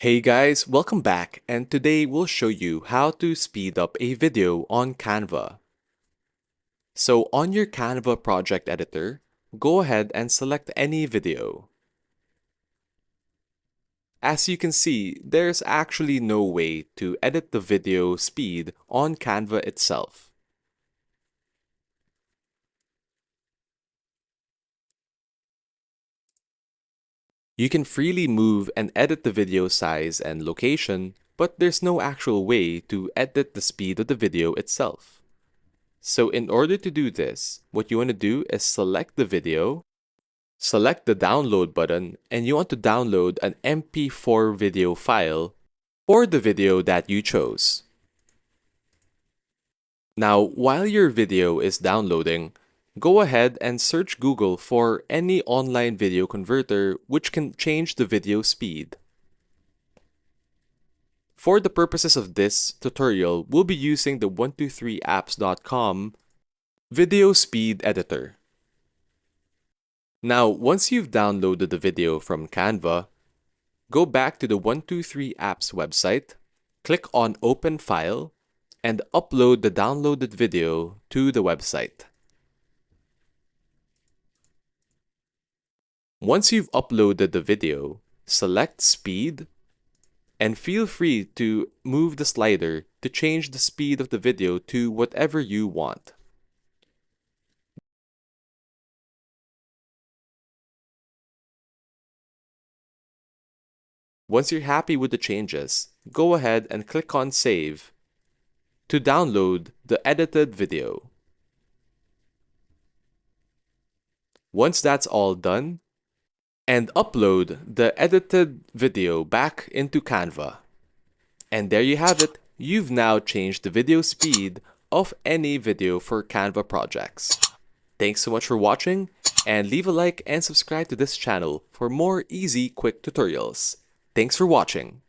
Hey guys, welcome back, and today we'll show you how to speed up a video on Canva. So on your Canva project editor, go ahead and select any video. As you can see, there's actually no way to edit the video speed on Canva itself. You can freely move and edit the video size and location, but there's no actual way to edit the speed of the video itself. So in order to do this, what you want to do is select the video, select the download button, and you want to download an MP4 video file for the video that you chose. Now, while your video is downloading, go ahead and search Google for any online video converter which can change the video speed. For the purposes of this tutorial, we'll be using the 123apps.com video speed editor. Now, once you've downloaded the video from Canva, go back to the 123apps website, click on Open File, and upload the downloaded video to the website. Once you've uploaded the video, select Speed, and feel free to move the slider to change the speed of the video to whatever you want. Once you're happy with the changes, go ahead and click on Save to download the edited video. Once that's all done, and upload the edited video back into Canva. And there you have it. You've now changed the video speed of any video for Canva projects. Thanks so much for watching, and leave a like and subscribe to this channel for more easy, quick tutorials. Thanks for watching.